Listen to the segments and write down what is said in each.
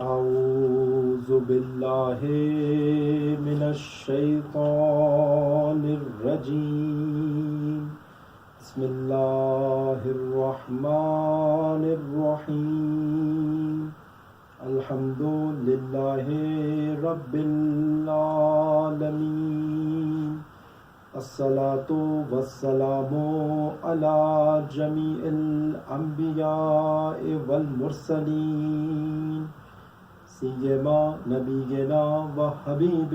أعوذ بالله من الشيطان الرجيم بسم الله الرحمن الرحيم الحمد لله رب العالمين الصلاة والسلام على جميع الأنبياء والمرسلين سيما نبينا وحبيب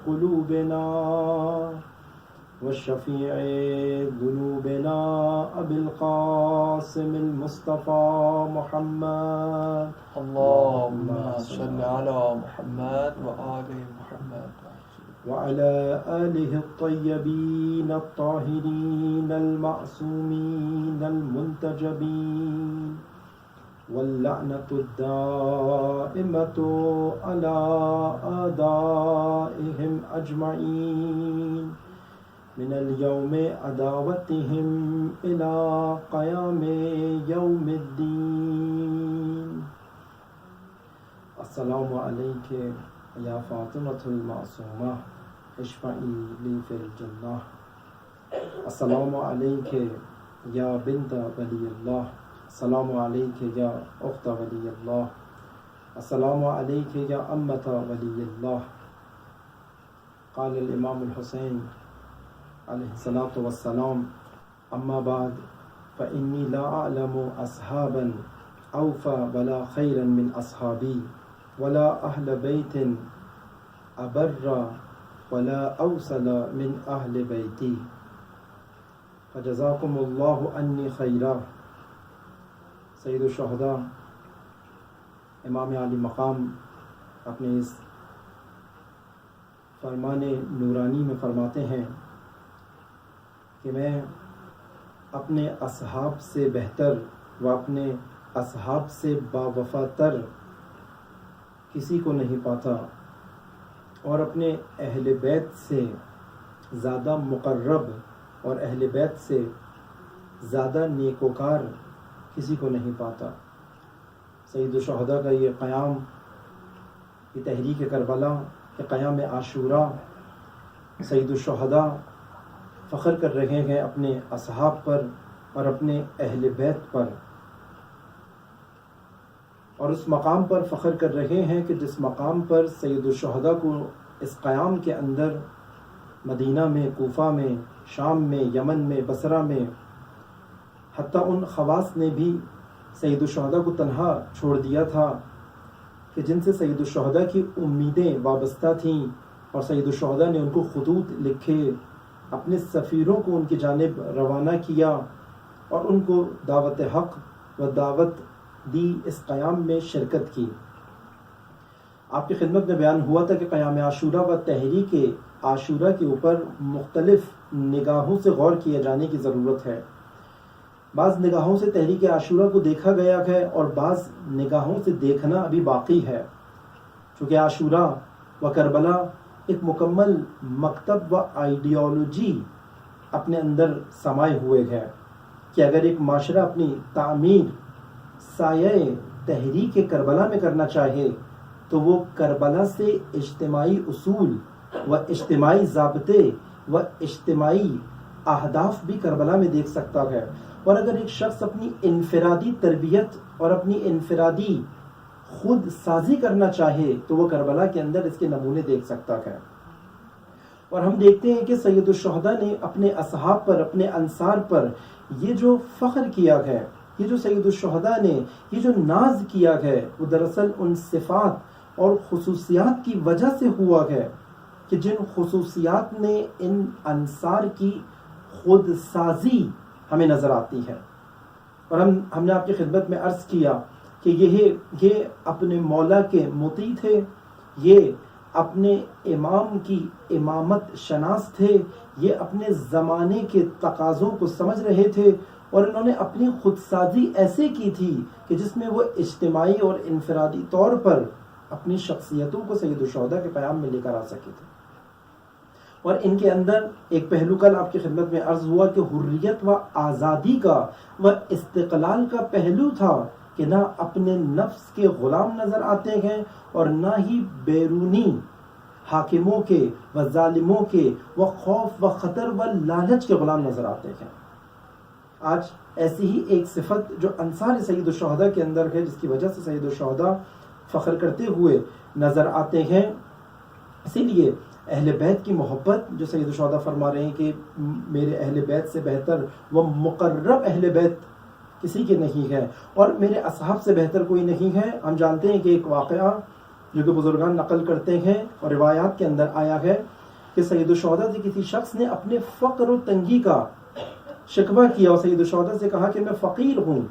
قلوبنا وشفيع ذنوبنا أبي القاسم المصطفى محمد اللهم صل على محمد وآل محمد وعلى آله الطيبين الطاهرين المعصومين المنتجبين واللعنة الدائمة على أعدائهم أجمعين من اليوم عداوتهم إلى قيام يوم الدين السلام عليك يا فاطمة المعصومة اشفعي لي في الجنة السلام عليك يا بنت ولي الله السلام عليك يا أخت ولي الله السلام عليك يا أمة ولي الله قال الإمام الحسين عليه الصلاة والسلام أما بعد فإني لا أعلم أصحابا أوفى ولا خيرا من أصحابي ولا أهل بيت أبر ولا أوصل من أهل بيتي فجزاكم الله عني خيرا سید الشہداء امام علی مقام اپنے اس فرمان نورانی میں فرماتے ہیں کہ میں اپنے اصحاب سے بہتر و اپنے اصحاب سے باوفا تر کسی کو نہیں پاتا اور اپنے اہل بیت سے زیادہ مقرب اور اہل بیت سے زیادہ نیکوکار کسی کو نہیں پاتا۔ سید الشہداء کا یہ قیام، یہ تحریک کربلا، یہ قیام عاشورہ، سید الشہداء فخر کر رہے ہیں اپنے اصحاب پر اور اپنے اہل بیت پر، اور اس مقام پر فخر کر رہے ہیں کہ جس مقام پر سید الشہداء کو اس قیام کے اندر مدینہ میں، کوفہ میں، شام میں، یمن میں، بصرہ میں، حتیٰ ان خواص نے بھی سید الشہداء کو تنہا چھوڑ دیا تھا کہ جن سے سید الشہداء کی امیدیں وابستہ تھیں، اور سید الشہداء نے ان کو خطوط لکھے، اپنے سفیروں کو ان کی جانب روانہ کیا اور ان کو دعوت حق و دعوت دی، اس قیام میں شرکت کی۔ آپ کی خدمت میں بیان ہوا تھا کہ قیام عاشورہ و تحریک عاشورہ کے اوپر مختلف نگاہوں سے غور کیے جانے کی ضرورت ہے۔ بعض نگاہوں سے تحریک عاشورہ کو دیکھا گیا ہے اور بعض نگاہوں سے دیکھنا ابھی باقی ہے، چونکہ عاشورہ و کربلا ایک مکمل مکتب و آئیڈیالوجی اپنے اندر سمائے ہوئے ہے کہ اگر ایک معاشرہ اپنی تعمیر سایہ تحریک کربلا میں کرنا چاہے تو وہ کربلا سے اجتماعی اصول و اجتماعی ضابطے و اجتماعی اہداف بھی کربلا میں دیکھ سکتا ہے، اور اگر ایک شخص اپنی انفرادی تربیت اور اپنی انفرادی خود سازی کرنا چاہے تو وہ کربلا کے اندر اس کے نمونے دیکھ سکتا ہے۔ اور ہم دیکھتے ہیں کہ سید الشہداء نے اپنے اصحاب پر، اپنے انصار پر یہ جو فخر کیا ہے، یہ جو سید الشہداء نے یہ جو ناز کیا ہے، وہ دراصل ان صفات اور خصوصیات کی وجہ سے ہوا ہے کہ جن خصوصیات نے ان انصار کی خود سازی ہمیں نظر آتی ہے۔ اور ہم نے آپ کی خدمت میں عرض کیا کہ یہ اپنے مولا کے مطیع تھے، یہ اپنے امام کی امامت شناس تھے، یہ اپنے زمانے کے تقاضوں کو سمجھ رہے تھے، اور انہوں نے اپنی خودسازی ایسے کی تھی کہ جس میں وہ اجتماعی اور انفرادی طور پر اپنی شخصیتوں کو سید الشہداء کے قیام میں لے کر آ سکے تھے۔ اور ان کے اندر ایک پہلو کل آپ کی خدمت میں عرض ہوا کہ حریت و آزادی کا و استقلال کا پہلو تھا کہ نہ اپنے نفس کے غلام نظر آتے ہیں اور نہ ہی بیرونی حاکموں کے و ظالموں کے و خوف و خطر و لالچ کے غلام نظر آتے ہیں۔ آج ایسی ہی ایک صفت جو انصار سید الشہداء کے اندر ہے، جس کی وجہ سے سید الشہداء فخر کرتے ہوئے نظر آتے ہیں۔ اسی لیے اہل بیت کی محبت جو سید الشہداء فرما رہے ہیں کہ میرے اہل بیت سے بہتر وہ مقرب اہل بیت کسی کے نہیں ہے، اور میرے اصحاب سے بہتر کوئی نہیں ہے۔ ہم جانتے ہیں کہ ایک واقعہ جو کہ بزرگان نقل کرتے ہیں اور روایات کے اندر آیا ہے کہ سید الشہداء سے کسی شخص نے اپنے فقر و تنگی کا شکوہ کیا، اور سید الشہداء سے کہا کہ میں فقیر ہوں،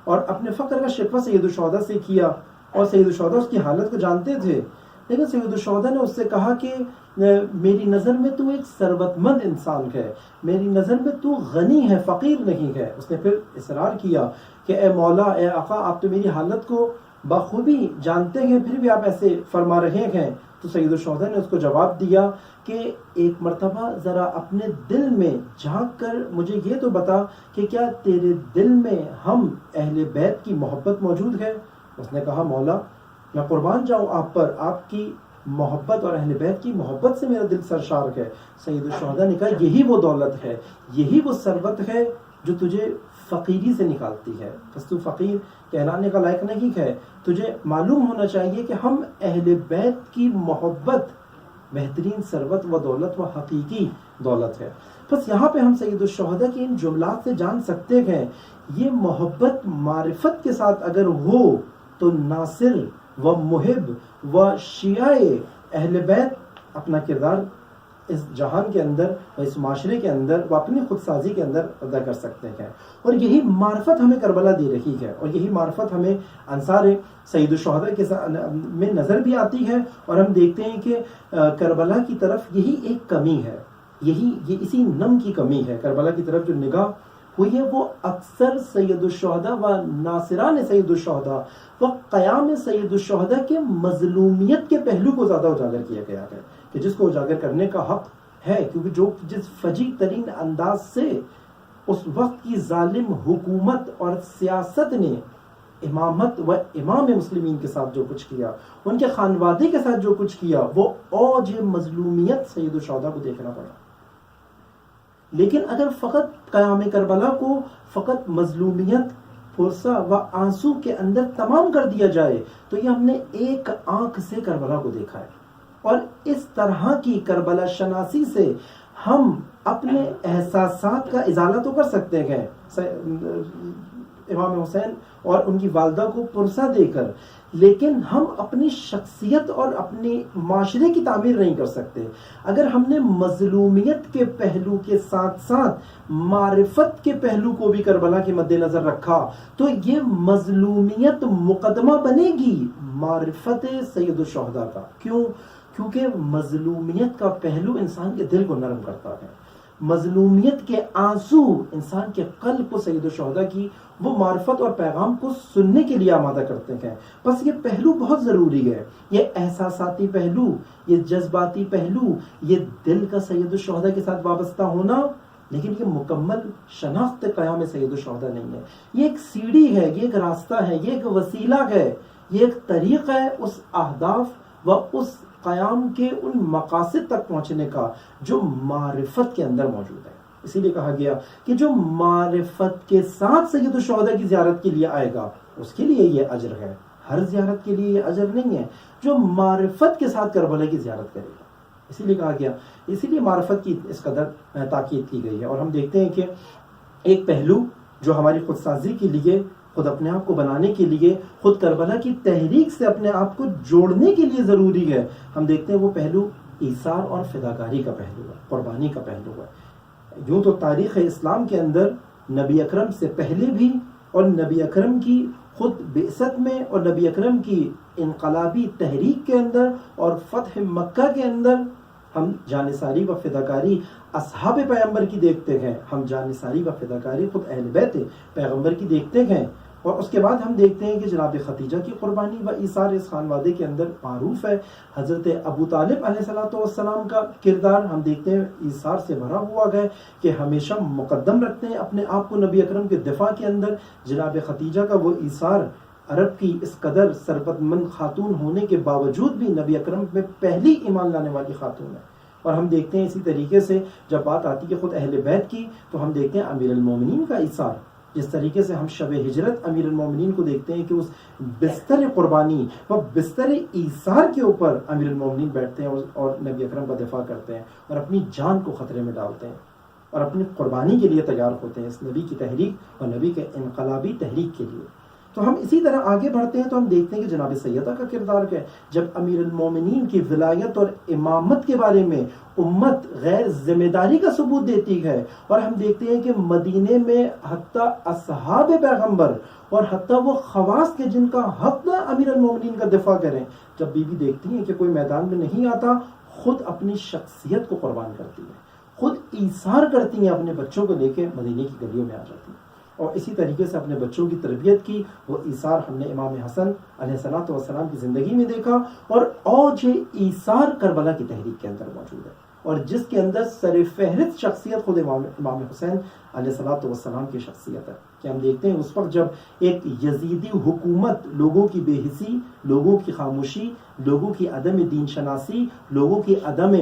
اور اپنے فقر کا شکوہ سید الشہداء سے کیا، اور سید الشہداء اس کی حالت کو جانتے تھے، لیکن سید الشہداء نے اس سے کہا کہ میری نظر میں تو ایک ثروت مند انسان ہے، میری نظر میں تو غنی ہے، فقیر نہیں ہے۔ اس نے پھر اصرار کیا کہ اے مولا، اے آقا، آپ تو میری حالت کو بخوبی جانتے ہیں، پھر بھی آپ ایسے فرما رہے ہیں۔ تو سید الشہداء نے اس کو جواب دیا کہ ایک مرتبہ ذرا اپنے دل میں جھانک کر مجھے یہ تو بتا کہ کیا تیرے دل میں ہم اہل بیت کی محبت موجود ہے؟ اس نے کہا مولا، میں قربان جاؤں آپ پر، آپ کی محبت اور اہل بیت کی محبت سے میرا دل سرشار ہے۔ سید الشہداء نے کہا یہی وہ دولت ہے، یہی وہ ثروت ہے جو تجھے فقیری سے نکالتی ہے، بس تو فقیر کہلانے کا لائق نہیں ہے۔ تجھے معلوم ہونا چاہیے کہ ہم اہل بیت کی محبت بہترین ثروت و دولت و حقیقی دولت ہے۔ بس یہاں پہ ہم سید الشہداء کے ان جملات سے جان سکتے ہیں یہ محبت معرفت کے ساتھ اگر ہو تو ناصر و محب و شیعہ اہل بیت اپنا کردار اس جہان کے اندر و اس معاشرے کے اندر و اپنی خودسازی کے اندر ادا کر سکتے ہیں، اور یہی معرفت ہمیں کربلا دے رہی ہے، اور یہی معرفت ہمیں انصار سید الشہداء کے میں نظر بھی آتی ہے، اور ہم دیکھتے ہیں کہ کربلا کی طرف یہی ایک کمی ہے، یہ اسی نم کی کمی ہے۔ کربلا کی طرف جو نگاہ ہوئی ہے وہ اکثر سید الشہداء و ناصران سید الشہداء و قیام سید الشہداء کے مظلومیت کے پہلو کو زیادہ اجاگر کیا گیا ہے، کہ جس کو اجاگر کرنے کا حق ہے، کیونکہ جس فجیع ترین انداز سے اس وقت کی ظالم حکومت اور سیاست نے امامت و امام مسلمین کے ساتھ جو کچھ کیا، ان کے خانوادے کے ساتھ جو کچھ کیا، وہ اوج مظلومیت سید الشہداء کو دیکھنا پڑا۔ لیکن اگر فقط قیام کربلا کو فقط مظلومیت، پرسہ و آنسو کے اندر تمام کر دیا جائے تو یہ ہم نے ایک آنکھ سے کربلا کو دیکھا ہے، اور اس طرح کی کربلا شناسی سے ہم اپنے احساسات کا ازالہ تو کر سکتے ہیں امام حسین اور ان کی والدہ کو پرسہ دے کر، لیکن ہم اپنی شخصیت اور اپنی معاشرے کی تعمیر نہیں کر سکتے۔ اگر ہم نے مظلومیت کے پہلو کے ساتھ ساتھ معرفت کے پہلو کو بھی کربلا کے مد نظر رکھا تو یہ مظلومیت مقدمہ بنے گی معرفت سید الشہداء کا۔ کیوں؟ کیونکہ مظلومیت کا پہلو انسان کے دل کو نرم کرتا ہے، مظلومیت کے آنسو انسان کے قلب کو سید الشہداء کی وہ معرفت اور پیغام کو سننے کے لیے آمادہ کرتے ہیں۔ بس یہ پہلو بہت ضروری ہے، یہ احساساتی پہلو، یہ جذباتی پہلو، یہ دل کا سید الشہداء کے ساتھ وابستہ ہونا، لیکن یہ مکمل شناخت قیام سید الشہداء نہیں ہے۔ یہ ایک سیڑھی ہے، یہ ایک راستہ ہے، یہ ایک وسیلہ ہے، یہ ایک طریق ہے اس اہداف و اس قیام کے ان مقاصد تک پہنچنے کا جو معرفت کے اندر موجود ہے۔ اسی لیے کہا گیا کہ جو معرفت کے ساتھ سید الشہداء کی زیارت کے لیے آئے گا اس کے لیے یہ اجر ہے، ہر زیارت کے لیے یہ اجر نہیں ہے جو معرفت کے ساتھ کربلا کی زیارت کرے گا۔ اسی لیے کہا گیا، اسی لیے معرفت کی اس قدر تاکید کی گئی ہے۔ اور ہم دیکھتے ہیں کہ ایک پہلو جو ہماری خودسازی کے لیے، خود اپنے آپ کو بنانے کے لیے، خود کربلا کی تحریک سے اپنے آپ کو جوڑنے کے لیے ضروری ہے، ہم دیکھتے ہیں وہ پہلو ایثار اور فداکاری کا پہلو ہے، قربانی کا پہلو ہے۔ یوں تو تاریخ اسلام کے اندر نبی اکرم سے پہلے بھی اور نبی اکرم کی خود بعثت میں اور نبی اکرم کی انقلابی تحریک کے اندر اور فتح مکہ کے اندر ہم جانثاری و فداکاری اصحاب پیغمبر کی دیکھتے ہیں، ہم جانثاری و فداکاری خود اہل بیت پیغمبر کی دیکھتے ہیں، اور اس کے بعد ہم دیکھتے ہیں کہ جناب خدیجہ کی قربانی و ایثار اس خانوادے کے اندر معروف ہے۔ حضرت ابو طالب علیہ السلام کا کردار ہم دیکھتے ہیں ایثار سے بھرا ہوا ہے کہ ہمیشہ مقدم رکھتے ہیں اپنے آپ کو نبی اکرم کے دفاع کے اندر۔ جناب خدیجہ کا وہ ایثار عرب کی اس قدر ثروت مند خاتون ہونے کے باوجود بھی نبی اکرم میں پہلی ایمان لانے والی خاتون ہے. اور ہم دیکھتے ہیں اسی طریقے سے جب بات آتی ہے خود اہل بیت کی تو ہم دیکھتے ہیں امیر المومنین کا ایثار. جس طریقے سے ہم شب ہجرت امیر المومنین کو دیکھتے ہیں کہ اس بستر قربانی و بستر ایثار کے اوپر امیر المومنین بیٹھتے ہیں اور نبی اکرم کا دفاع کرتے ہیں اور اپنی جان کو خطرے میں ڈالتے ہیں اور اپنی قربانی کے لیے تیار ہوتے ہیں اس نبی کی تحریک اور نبی کے انقلابی تحریک کے لیے. تو ہم اسی طرح آگے بڑھتے ہیں تو ہم دیکھتے ہیں کہ جناب سیدہ کا کردار کیا ہے. جب امیر المومنین کی ولایت اور امامت کے بارے میں امت غیر ذمہ داری کا ثبوت دیتی ہے اور ہم دیکھتے ہیں کہ مدینے میں حتیٰ اصحاب پیغمبر اور حتیٰ وہ خواص کے جن کا حق نہ امیر المومنین کا دفاع کریں، جب بیوی دیکھتی ہیں کہ کوئی میدان میں نہیں آتا، خود اپنی شخصیت کو قربان کرتی ہے، خود ایثار کرتی ہیں، اپنے بچوں کو لے کے مدینے کی گلیوں میں آ جاتی ہیں. اور اسی طریقے سے اپنے بچوں کی تربیت کی. وہ ایثار ہم نے امام حسن علیہ الصلوۃ والسلام کی زندگی میں دیکھا اور اوج ایثار کربلا کی تحریک کے اندر موجود ہے اور جس کے اندر سر فہرست شخصیت خود امام حسین علیہ الصلوۃ والسلام کی شخصیت ہے. کہ ہم دیکھتے ہیں اس وقت جب ایک یزیدی حکومت لوگوں کی بے حسی، لوگوں کی خاموشی، لوگوں کی عدم دین شناسی، لوگوں کی عدم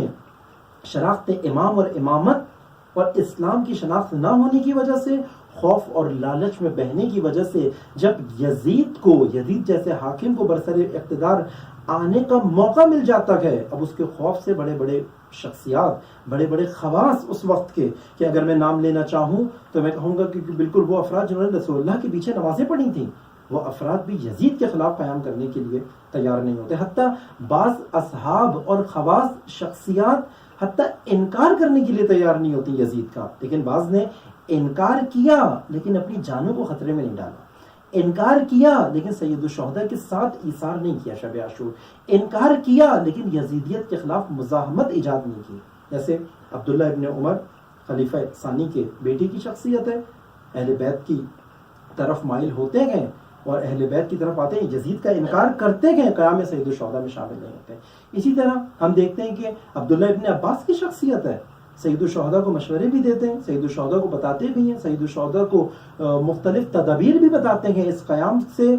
شناخت امام اور امامت اور اسلام کی شناخت نہ ہونے کی وجہ سے، خوف اور لالچ میں بہنے کی وجہ سے جب یزید جیسے حاکم کو برسر اقتدار آنے کا موقع مل جاتا ہے، اب اس کے خوف سے بڑے بڑے شخصیات، بڑے بڑے خواص اس وقت کے کہ اگر میں نام لینا چاہوں تو میں کہوں گا کہ بالکل وہ افراد جنہوں نے رسول اللہ کے پیچھے نمازیں پڑھی تھیں، وہ افراد بھی یزید کے خلاف قیام کرنے کے لیے تیار نہیں ہوتے. حتیٰ بعض اصحاب اور خواص شخصیات حتیٰ انکار کرنے کے لیے تیار نہیں ہوتی یزید کا، لیکن بعض نے انکار کیا لیکن اپنی جانوں کو خطرے میں نہیں ڈالا. انکار کیا لیکن سید الشہداء کے ساتھ ایثار نہیں کیا شب عاشور. انکار کیا لیکن یزیدیت کے خلاف مزاحمت ایجاد نہیں کی. جیسے عبداللہ ابن عمر خلیفہ ثانی کے بیٹی کی شخصیت ہے، اہل بیت کی طرف مائل ہوتے گئے اور اہل بیت کی طرف آتے ہیں، یزید کا انکار کرتے گئے، قیام سید الشہداء میں شامل نہیں ہوتے. اسی طرح ہم دیکھتے ہیں کہ عبداللہ ابن عباس کی شخصیت ہے، سید الشہداء کو مشورے بھی دیتے ہیں، سید الشہداء کو بتاتے بھی ہیں، سید الشہداء کو مختلف تدابیر بھی بتاتے ہیں اس قیام سے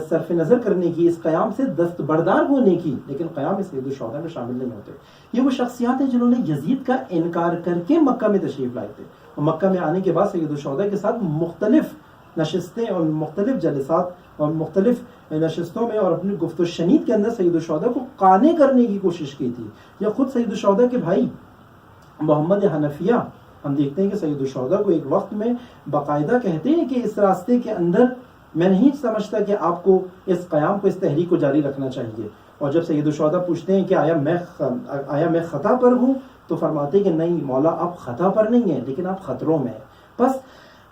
صرف نظر کرنے کی، اس قیام سے دستبردار ہونے کی، لیکن قیام میں سید الشہداء میں شامل نہیں ہوتے. یہ وہ شخصیات ہیں جنہوں نے یزید کا انکار کر کے مکہ میں تشریف لائے تھے اور مکہ میں آنے کے بعد سید الشہداء کے ساتھ مختلف نشستیں اور مختلف جلسات اور مختلف نشستوں میں اور اپنی گفت و شنید کے اندر سید الشہداء کو قانع کرنے کی کوشش کی تھی. یا خود سید الشہداء کے بھائی محمد حنفیہ ہم دیکھتے ہیں کہ سید الشہداء کو ایک وقت میں باقاعدہ کہتے ہیں کہ اس راستے کے اندر میں نہیں سمجھتا کہ آپ کو اس قیام کو، اس تحریک کو جاری رکھنا چاہیے. اور جب سید الشہداء پوچھتے ہیں کہ آیا میں خطا پر ہوں، تو فرماتے ہیں کہ نہیں مولا، آپ خطا پر نہیں ہیں لیکن آپ خطروں میں ہیں. بس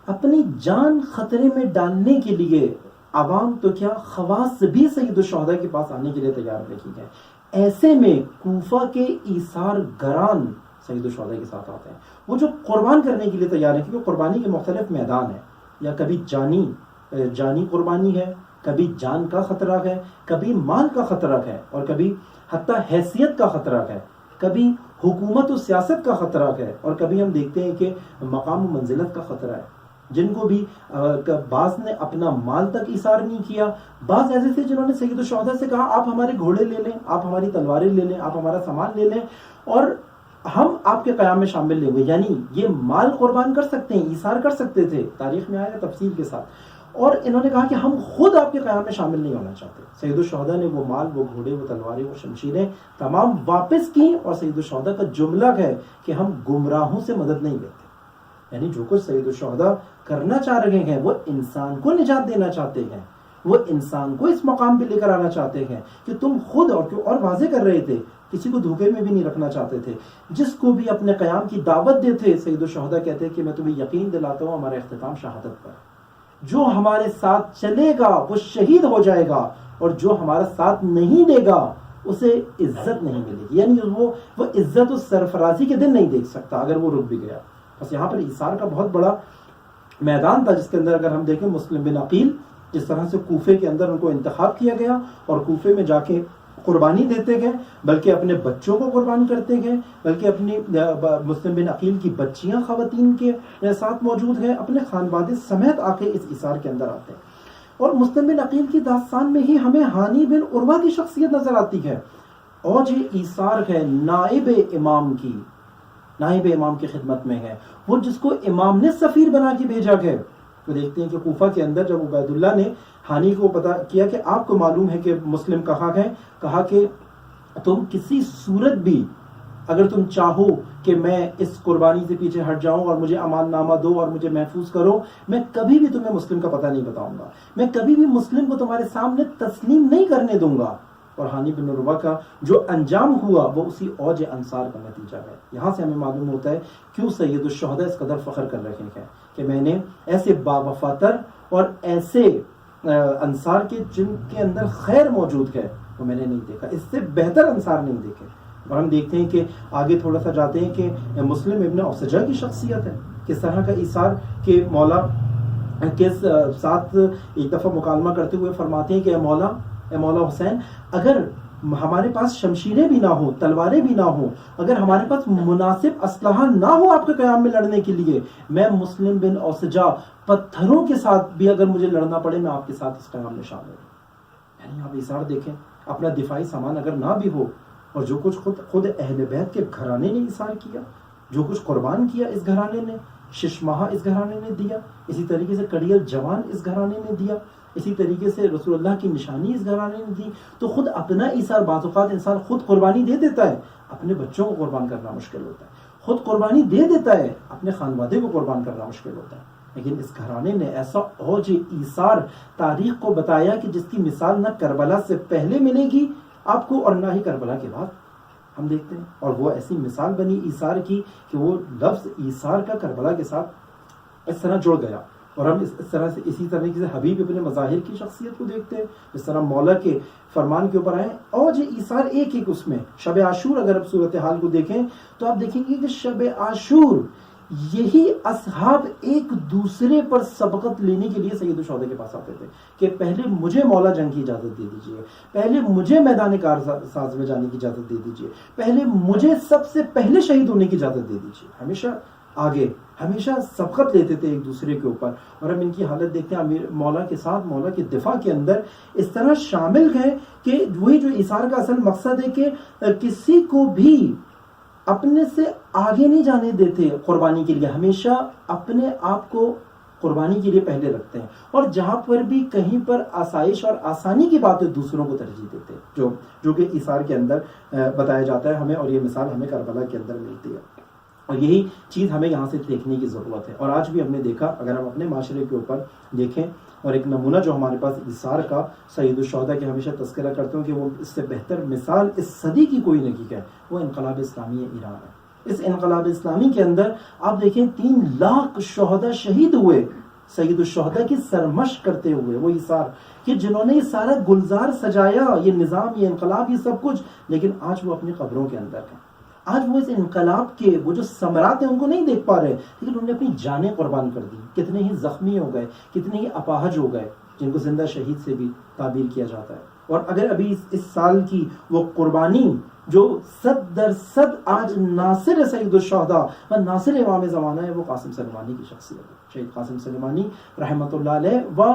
اپنی جان خطرے میں ڈالنے کے لیے عوام تو کیا خواص بھی سید الشہداء کے پاس آنے کے لیے تیار رکھی گئے. ایسے میں کوفہ کے ایثار گران سید الشہداء کے ساتھ آتے ہیں، وہ جو قربان کرنے کے لیے تیار ہیں، کیونکہ قربانی کے مختلف میدان ہیں. یا کبھی جانی قربانی ہے، کبھی جان کا خطرہ ہے، کبھی مال کا خطرہ ہے، اور کبھی حتیٰ حیثیت کا خطرہ ہے، کبھی حکومت و سیاست کا خطرہ ہے، اور کبھی ہم دیکھتے ہیں کہ مقام و منزلت کا خطرہ ہے. جن کو بھی بعض نے اپنا مال تک ایثار نہیں کیا. بعض ایسے تھے جنہوں نے سید الشہداء سے کہا آپ ہمارے گھوڑے لے لیں، آپ ہماری تلواریں لے لیں، آپ ہمارا سامان لے لیں اور ہم آپ کے قیام میں شامل لیں گے. یعنی یہ مال قربان کر سکتے ہیں، ایثار کر سکتے تھے، تاریخ میں آیا تفصیل کے ساتھ. اور انہوں نے کہا کہ ہم خود آپ کے قیام میں شامل نہیں ہونا چاہتے. سید الشہداء نے وہ مال، وہ گھوڑے، وہ تلواریں، وہ شمشیریں تمام واپس کی. اور سید الشہداء کا جملہ ہے کہ ہم گمراہوں سے مدد نہیں لیتے. یعنی جو کچھ سید الشہداء کرنا چاہ رہے ہیں وہ انسان کو نجات دینا چاہتے ہیں، وہ انسان کو اس مقام پہ لے کر آنا چاہتے ہیں کہ تم خود اور واضح کر رہے تھے، کسی کو دھوکے میں بھی نہیں رکھنا چاہتے تھے. جس کو بھی اپنے قیام کی دعوت دیتے سید الشہداء کہتے کہ میں تمہیں یقین دلاتا ہوں ہمارا اختتام شہادت پر. جو ہمارے ساتھ چلے گا وہ شہید ہو جائے گا اور جو ہمارا ساتھ نہیں دے گا اسے عزت نہیں ملے گی. یعنی وہ عزت و سرفرازی کے دن نہیں دیکھ سکتا اگر وہ رک بھی گیا. بس یہاں پر ایثار کا بہت بڑا میدان تھا جس کے اندر اگر ہم دیکھیں مسلم بن عقیل جس طرح سے کوفے کے اندر ان کو انتخاب کیا گیا اور کوفے میں جا کے قربانی دیتے گئے، بلکہ اپنے بچوں کو قربان کرتے گئے، بلکہ اپنی مسلم بن عقیل کی بچیاں خواتین کے ساتھ موجود ہیں، اپنے خانوادے سمیت آ کے اس ایثار کے اندر آتے ہیں. اور مسلم بن عقیل کی داستان میں ہی ہمیں ہانی بن عروہ کی شخصیت نظر آتی ہے، اوج ایثار ہے، نائب امام کی خدمت میں ہے، وہ جس کو امام نے سفیر بنا کے بھیجا گیا۔ تو دیکھتے ہیں کہ کوفہ کے اندر جب عبید اللہ نے ہانی کو پتا کیا کہ آپ کو معلوم ہے کہ مسلم کہاں ہے، کہا کہ تم کسی صورت بھی اگر تم چاہو کہ میں اس قربانی سے پیچھے ہٹ جاؤں اور مجھے امان نامہ دو اور مجھے محفوظ کرو، میں کبھی بھی تمہیں مسلم کا پتہ نہیں بتاؤں گا، میں کبھی بھی مسلم کو تمہارے سامنے تسلیم نہیں کرنے دوں گا۔ اور ہانی بن عروہ کا جو انجام ہوا وہ اسی اوج انصار کا نتیجہ ہے۔ یہاں سے ہمیں معلوم ہوتا ہے کیوں سید الشہداء اس قدر فخر کر رہے ہیں کہ میں نے ایسے باوفاتر اور ایسے انصار کے جن کے اندر خیر موجود ہے وہ میں نے نہیں دیکھا، اس سے بہتر انصار نہیں دیکھے۔ اور ہم دیکھتے ہیں کہ آگے تھوڑا سا جاتے ہیں کہ مسلم ابن اوسجہ کی شخصیت ہے، کس طرح کا ایثار کہ مولا کے ساتھ ایک دفعہ مکالمہ کرتے ہوئے فرماتے ہیں کہ اے مولا حسین، اگر ہمارے پاس شمشیریں بھی نہ ہوں، تلواریں بھی نہ ہوں، اگر ہمارے پاس مناسب اسلحہ نہ ہو آپ کے قیام میں لڑنے کے لیے، میں مسلم بن اوسجہ پتھروں کے ساتھ بھی اگر مجھے لڑنا پڑے میں آپ کے ساتھ اس قیام میں شامل ہوں۔ یعنی آپ ایثار دیکھیں، اپنا دفاعی سامان اگر نہ بھی ہو، اور جو کچھ خود اہل بیت کے گھرانے نے ایثار کیا، جو کچھ قربان کیا اس گھرانے نے، ششماہا اس گھرانے نے دیا، اسی طریقے سے کڑیل جوان اس گھرانے نے دیا، اسی طریقے سے رسول اللہ کی نشانی اس گھرانے نے دی، تو خود اپنا ایثار، بعض اوقات انسان خود قربانی دے دیتا ہے، اپنے بچوں کو قربان کرنا مشکل ہوتا ہے، خود قربانی دے دیتا ہے، اپنے خانوادے کو قربان کرنا مشکل ہوتا ہے، لیکن اس گھرانے نے ایسا اوج ایثار تاریخ کو بتایا کہ جس کی مثال نہ کربلا سے پہلے ملے گی آپ کو اور نہ ہی کربلا کے بعد ہم دیکھتے ہیں۔ اور وہ ایسی مثال بنی ایثار کی کہ وہ لفظ ایثار کا کربلا کے ساتھ اس طرح جڑ گیا، اور ہم اس طرح سے اسی طریقے سے حبیب ابن مظاہر کی شخصیت کو دیکھتے ہیں، اس طرح مولا کے فرمان کے اوپر آئے اوج ایثار ایک اس میں۔ شب عاشور اگر آپ صورتحال کو دیکھیں تو آپ دیکھیں گے کہ شب عاشور یہی اصحاب ایک دوسرے پر سبقت لینے کے لیے سید الشہداء کے پاس آتے تھے کہ پہلے مجھے مولا جنگ کی اجازت دے دیجئے، پہلے مجھے میدان کارساز میں جانے کی اجازت دے دیجئے، پہلے مجھے سب سے پہلے شہید ہونے کی اجازت دے دیجئے۔ ہمیشہ آگے، ہمیشہ سبقت لیتے تھے ایک دوسرے کے اوپر، اور ہم ان کی حالت دیکھتے ہیں امیر مولا کے ساتھ، مولا کے دفاع کے اندر اس طرح شامل ہیں کہ وہی جو ایثار کا اصل مقصد ہے کہ کسی کو بھی اپنے سے آگے نہیں جانے دیتے قربانی کے لیے، ہمیشہ اپنے آپ کو قربانی کے لیے پہلے رکھتے ہیں، اور جہاں پر بھی کہیں پر آسائش اور آسانی کی بات ہے دوسروں کو ترجیح دیتے ہیں، جو کہ ایثار کے اندر بتایا جاتا ہے ہمیں، اور یہ مثال ہمیں کربلا کے اندر ملتی ہے، اور یہی چیز ہمیں یہاں سے دیکھنے کی ضرورت ہے۔ اور آج بھی ہم نے دیکھا، اگر ہم اپنے معاشرے کے اوپر دیکھیں، اور ایک نمونہ جو ہمارے پاس ایثار کا سید الشہداء کے ہمیشہ تذکرہ کرتے ہیں کہ وہ اس سے بہتر مثال اس صدی کی کوئی نہیں ہے، وہ انقلاب اسلامی ایران ہے۔ اس انقلاب اسلامی کے اندر آپ دیکھیں 3 لاکھ شہداء شہید ہوئے سید الشہداء کی سرمشق کرتے ہوئے، وہ ایثار کہ جنہوں نے یہ سارا گلزار سجایا، یہ نظام، یہ انقلاب، یہ سب کچھ، لیکن آج وہ اپنی قبروں کے اندر ہیں۔ آج وہ اس انقلاب کے وہ جو ثمرات ہیں ان کو نہیں دیکھ پا رہے، لیکن انہوں نے اپنی جانیں قربان کر دی، کتنے ہی زخمی ہو گئے، کتنے ہی اپاہج ہو گئے، جن کو زندہ شہید سے بھی تعبیر کیا جاتا ہے۔ اور اگر ابھی اس سال کی وہ قربانی جو 100% آج ناصر سید الشہداء و ناصر امام زمانہ ہے، وہ قاسم سلیمانی کی شخصیت ہے، شہید قاسم سلیمانی رحمۃ اللہ علیہ و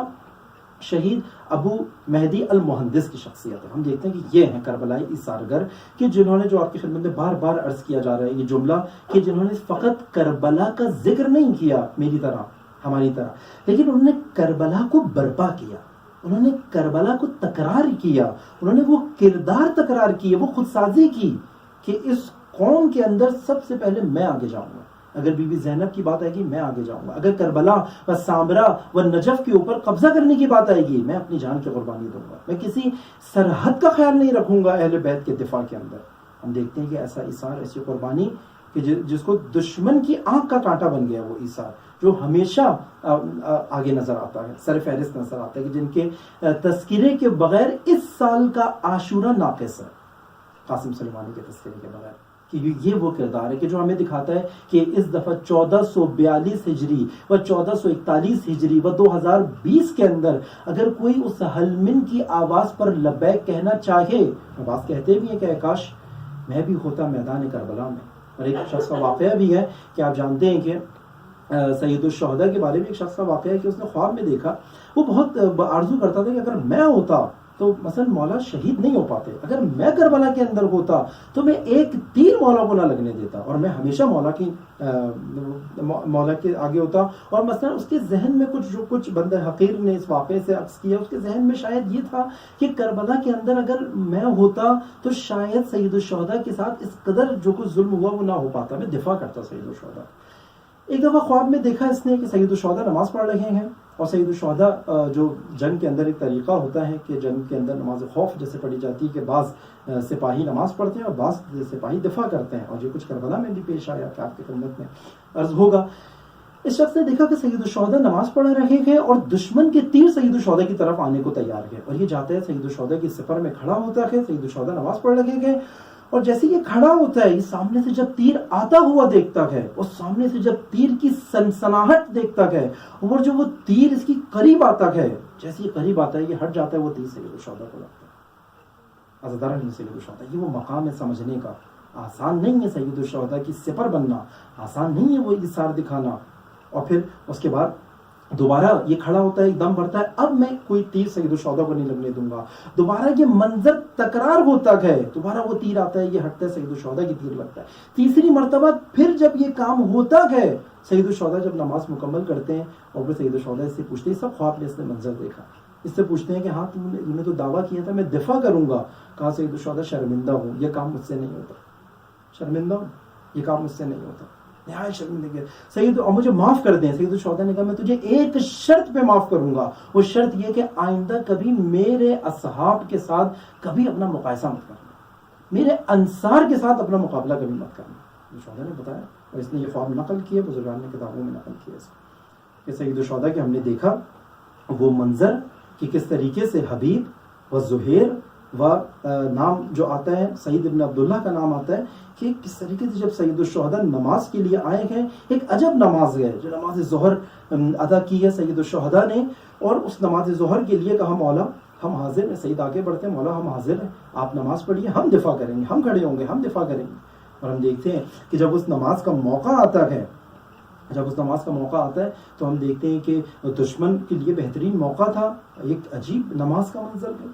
شہید ابو مہدی المہندس کی شخصیت ہے۔ ہم دیکھتے ہیں کہ یہ ہیں کربلائی ایثارگر کہ جنہوں نے، جو آپ کی خدمت میں بار بار عرض کیا جا رہا ہے یہ جملہ، کہ جنہوں نے فقط کربلا کا ذکر نہیں کیا میری طرح، ہماری طرح، لیکن انہوں نے کربلا کو برپا کیا، انہوں نے کربلا کو تکرار کیا، انہوں نے وہ کردار تکرار کیے، وہ خودسازی کی کہ اس قوم کے اندر سب سے پہلے میں آگے جاؤں گا، اگر بی بی زینب کی بات آئے گی میں آگے جاؤں گا، اگر کربلا و سامرا و نجف کے اوپر قبضہ کرنے کی بات آئے گی میں اپنی جان کی قربانی دوں گا، میں کسی سرحد کا خیال نہیں رکھوں گا اہل بیت کے دفاع کے اندر۔ ہم دیکھتے ہیں کہ ایسا ایثار، ایسی قربانی کہ جس کو دشمن کی آنکھ کا کانٹا بن گیا، وہ ایثار جو ہمیشہ آگے نظر آتا ہے، سر فہرست نظر آتا ہے، کہ جن کے تذکرے کے بغیر اس سال کا عاشورہ ناقص ہے، قاسم سلیمانی کے تذکرے کے بغیر، کہ یہ وہ کردار ہے کہ جو ہمیں دکھاتا ہے کہ اس دفعہ 1442 ہجری و 1441 ہجری و 2020 کے اندر اگر کوئی اس حلمن کی آواز پر لبیک کہنا چاہے، آواز کہتے بھی ہیں کہ کاش میں بھی ہوتا میدان کربلا میں۔ اور ایک شخص کا واقعہ بھی ہے کہ آپ جانتے ہیں کہ سید الشہداء کے بارے میں ایک شخص کا واقعہ ہے کہ اس نے خواب میں دیکھا، وہ بہت آرزو کرتا تھا کہ اگر میں ہوتا تو مثلا مولا شہید نہیں ہو پاتے، اگر میں کربلا کے اندر ہوتا تو میں ایک تیر مولا کو نہ لگنے دیتا اور میں ہمیشہ مولا کے آگے ہوتا. اور مثلا اس کے ذہن میں کچھ بندہ حقیر نے اس واقعے سے عکس کیا، اس کے ذہن میں شاید یہ تھا کہ کربلا کے اندر اگر میں ہوتا تو شاید سید الشہداء کے ساتھ اس قدر جو کچھ ظلم ہوا وہ نہ ہو پاتا، میں دفاع کرتا سید الشہداء. ایک دفعہ خواب میں دیکھا اس نے کہ سید الشہداء نماز پڑھ رہے ہیں، اور سید الشہداء جو جنگ کے اندر ایک طریقہ ہوتا ہے کہ جنگ کے اندر نماز خوف جیسے پڑھی جاتی ہے کہ بعض سپاہی نماز پڑھتے ہیں اور بعض سپاہی دفاع کرتے ہیں، اور جو کچھ کربلا میں بھی پیش آیا کہ آپ کی خدمت میں عرض ہوگا. اس شخص نے دیکھا کہ سید الشہداء نماز پڑھ رہے ہیں اور دشمن کے تیر سید الشہداء کی طرف آنے کو تیار ہے، اور یہ جاتا ہے سید الشہداء کی سپر میں کھڑا ہوتا ہے. سید الشہداء نماز پڑھ رہے ہیں اور جیسے یہ کھڑا ہوتا ہے، یہ سامنے سے جب تیر آتا ہوا دیکھتا ہے اور سامنے سے جب تیر کی سنسناہٹ دیکھتا ہے اور جو وہ تیر اس کی قریب آتا ہے، جیسے یہ قریب آتا ہے یہ ہٹ جاتا ہے، وہ تیر سید الشہداء کو لگتا ہے. عزادارہ نہیں سید الشہداء، یہ وہ مقام ہے سمجھنے کا. آسان نہیں ہے سید الشہداء کی سپر بننا، آسان نہیں ہے وہ ایثار دکھانا. اور پھر اس کے بعد دوبارہ یہ کھڑا ہوتا ہے، ایک دم بھرتا ہے، اب میں کوئی تیر سید الشہداء کو نہیں لگنے دوں گا. دوبارہ یہ منظر تکرار ہوتا ہے، دوبارہ وہ تیر آتا ہے، یہ ہٹتا ہے، سید الشہداء کی تیر لگتا ہے. تیسری مرتبہ پھر جب یہ کام ہوتا ہے، سید الشہداء جب نماز مکمل کرتے ہیں اور پھر سید الشہداء اس سے پوچھتے ہیں، سب خواب میں اس نے منظر دیکھا، اس سے پوچھتے ہیں کہ ہاں تم نے تو دعویٰ کیا تھا میں دفاع کروں گا. کہا سید الشہداء شرمندہ ہوں، یہ کام مجھ سے نہیں ہوتا، شرمندہ ہوں، یہ کام مجھ سے نہیں ہوتا، نہایت شرمندگی. سید اور مجھے معاف کر دیں. سید الشہداء نے کہا میں تجھے ایک شرط پہ معاف کروں گا، وہ شرط یہ کہ آئندہ کبھی میرے اصحاب کے ساتھ کبھی اپنا مقایسہ مت کرنا، میرے انصار کے ساتھ اپنا مقابلہ کبھی مت کرنا. الشہداء نے بتایا اور اس نے یہ خواب نقل کیا، بزرگان نے کتابوں میں نقل کیا کہ سید الشہداء کے ہم نے دیکھا وہ منظر کہ کس طریقے سے حبیب و زہیر و نام جو آتا ہے سعید ابن عبداللہ کا نام آتا ہے کہ کس طریقے سے جب سید الشہداء نماز کے لیے آئے ہیں، ایک عجب نماز ہے جو نماز ظہر ادا کی ہے سید الشہداء نے، اور اس نماز ظہر کے لیے کہا مولا ہم حاضر ہیں. سعید آگے بڑھتے ہیں، مولا ہم حاضر ہیں، آپ نماز پڑھیے، ہم دفاع کریں گے، ہم کھڑے ہوں گے، ہم دفاع کریں گے. اور ہم دیکھتے ہیں کہ جب اس نماز کا موقع آتا ہے، تو ہم دیکھتے ہیں کہ دشمن کے لیے بہترین موقع تھا. ایک عجیب نماز کا منظر ہے،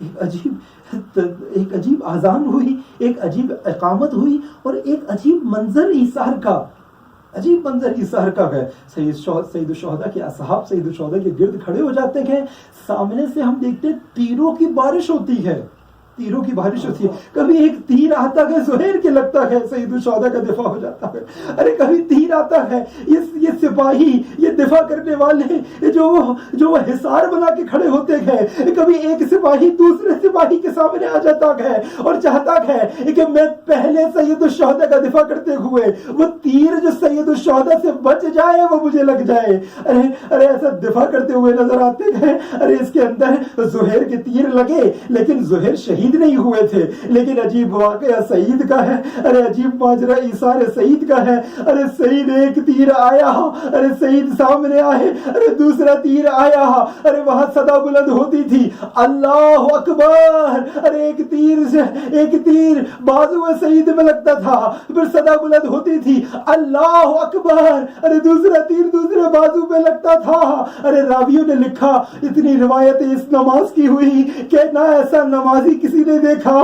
ایک عجیب اذان ہوئی، ایک عجیب اقامت ہوئی، اور ایک عجیب منظر ایثار کا ہے. سید الشہداء کے اصحاب سید الشہداء کے گرد کھڑے ہو جاتے ہیں، سامنے سے ہم دیکھتے ہیں تیروں کی بارش ہوتی ہے. کبھی ایک تیر آتا ہے زہیر کے لگتا ہے، سید الشہداء کا دفاع ہو جاتا ہے. ارے کبھی تیر آتا ہے، یہ سپاہی، یہ دفاع کرنے والے جو وہ حصار بنا کے کھڑے ہوتے ہیں، کبھی ایک سپاہی دوسرے سپاہی کے سامنے آ جاتا ہے اور چاہتا ہے کہ میں پہلے سید الشہداء کا دفاع کرتے ہوئے وہ تیر جو سید الشہداء سے بچ جائے وہ مجھے لگ جائے. ارے ایسا دفاع کرتے ہوئے نظر آتے ہیں. ارے اس کے اندر زہیر کے تیر لگے لیکن زہیر شہید نہیں ہوئے تھے، لیکن عجیب واقعہ سعید کا ہے. ارے عجیب ماجرا ایثار سعید کا ہے. ارے سعید ایک تیر آیا، ارے سعید سامنے آئے، ارے دوسرا تیر آیا، ارے وہاں صدا بلند ہوتی تھی اللہ اکبر. ارے ایک تیر بازو سعید میں لگتا تھا، پھر صدا بلند ہوتی تھی اللہ اکبر. ارے دوسرا تیر دوسرے بازو میں لگتا تھا. ارے راویوں نے لکھا اتنی روایتیں اس نماز کی ہوئی کہ نہ ایسا نمازی کسی نے دیکھا،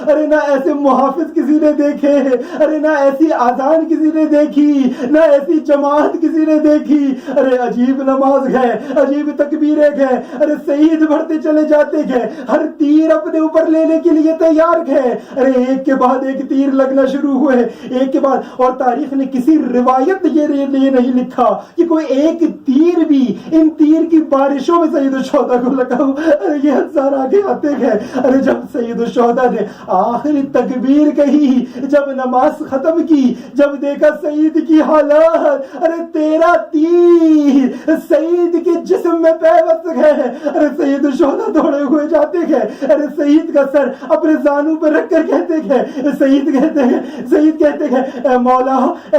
ارے نہ ایسے محافظ کسی نے دیکھے، ارے نہ ایسی آذان کسی نے دیکھی، نہ ایسی جماعت کسی نے دیکھی. ارے عجیب نماز ہے، عجیب تکبیریں گئے. ارے سعید بڑھتے چلے جاتے گئے، ہر تیر اپنے اوپر لینے کے لیے تیار گئے. ارے ایک کے بعد ایک تیر لگنا شروع ہوئے، ایک کے بعد. اور تاریخ نے کسی روایت یہ نہیں لکھا کہ کوئی ایک تیر بھی ان تیر کی بارشوں میں سید الشہداء کو لگا. ارے یہ ہزار آگے آتے گئے. ارے جب سید الشہداء نے آخری تکبیر کہی، جب نماز ختم کی، جب دیکھا سعید کی حالت، ارے تیرا تیر سعید کے جسم میں پیوست گئے. ارے سید الشہداء دوڑے ہوئے جاتے گئے. ارے سعید کا سر اپنے زانوں پہ رکھ کر کہتے گئے، سعید کہتے گئے اے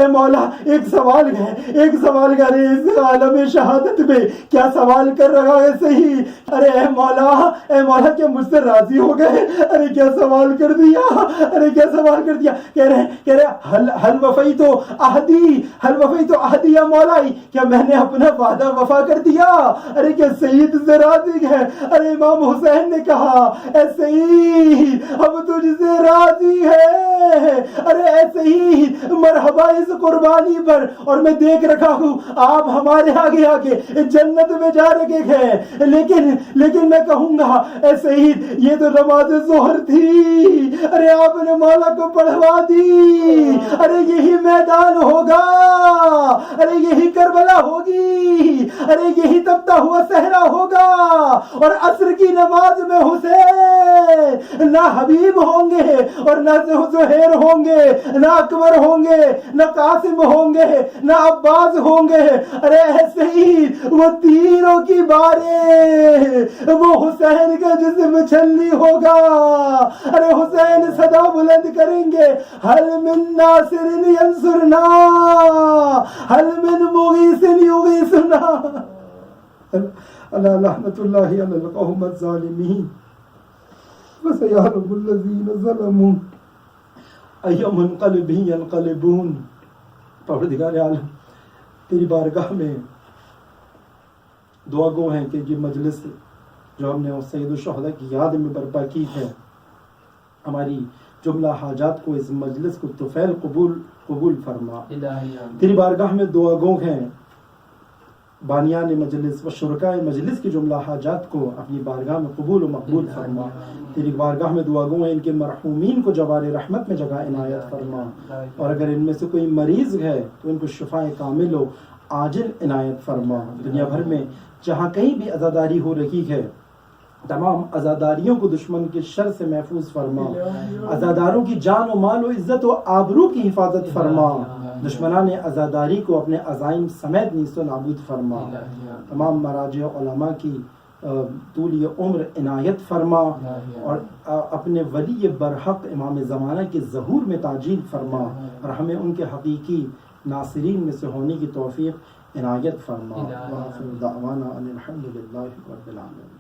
مولا ایک سوال ہے. ارے اس عالم شہادت میں کیا سوال کر رہا ہے سعید؟ ارے اے مولا کیا مجھ سے راضی ہو گئے؟ ارے کیا سوال کر دیا، ارے کیا سوال کر دیا. کہہ رہے حل وفیت عہدی یا مولائی، کیا میں نے اپنا وعدہ وفا کر دیا؟ ارے کیا سید سے راضی ہے؟ ارے امام حسین نے کہا اے سید اب تجھ سے راضی ہے. ارے اے سید مرحبا اس قربانی پر، اور میں دیکھ رکھا ہوں آپ ہمارے آگے جنت میں جا رہے ہیں، لیکن میں کہوں گا اے سید یہ تو نماز ظہر تھی، ارے آپ نے مولا کو پڑھوا دی. ارے یہی میدان ہوگا، ارے یہی کربلا ہوگی، ارے یہی تپتا ہوا صحرا ہوگا. اور عصر کی نماز میں حسین نہ حبیب ہوں گے اور نہ زہیر ہوں گے، نہ اکبر ہوں گے، نہ قاسم ہوں گے، نہ عباس ہوں گے. ارے ایسے ہی وہ تینوں کی بارے وہ حسین کا جسم چھلنی ہوگا. ارے حسین صدا بلند کریں گے، حل من ناصر ینصرنا، حل من مغیث یغیثنا. اللہ لعنت اللہ علی القوم الظالمین وسیعلم الذین ظلموا ای منقلب ینقلبون. پروردگار عالم تیری بارگاہ میں دعا گو ہیں کہ یہ مجلس جو ہم نے سید الشہداء کی یاد میں برپا کی ہے، ہماری جملہ حاجات کو اس مجلس کو طفیل قبول فرما. تیری بارگاہ میں دعا گو ہیں بانیان مجلس و شرکائے مجلس کی جملہ حاجات کو اپنی بارگاہ میں قبول و مقبول فرما. تیری بارگاہ میں دعا گو ہیں ان کے مرحومین کو جوار رحمت میں جگہ عنایت فرما، اور اگر ان میں سے کوئی مریض ہے تو ان کو شفاء کامل و عاجل عنایت فرما. دنیا بھر میں جہاں کہیں بھی عزاداری ہو رہی ہے تمام عزاداریوں کو دشمن کے شر سے محفوظ فرما. عزاداروں کی جان و مال و عزت و آبرو کی حفاظت فرما. دشمنان عزاداری کو اپنے عزائم سمیت نیست و نابود فرما. تمام مراجع علماء کی طول عمر عنایت فرما، اور اپنے ولی برحق امام زمانہ کے ظہور میں تعجیل فرما، اور ہمیں ان کے حقیقی ناصرین میں سے ہونے کی توفیق عنایت فرما. وآخر دعوانا ان الحمد للہ رب العالمین.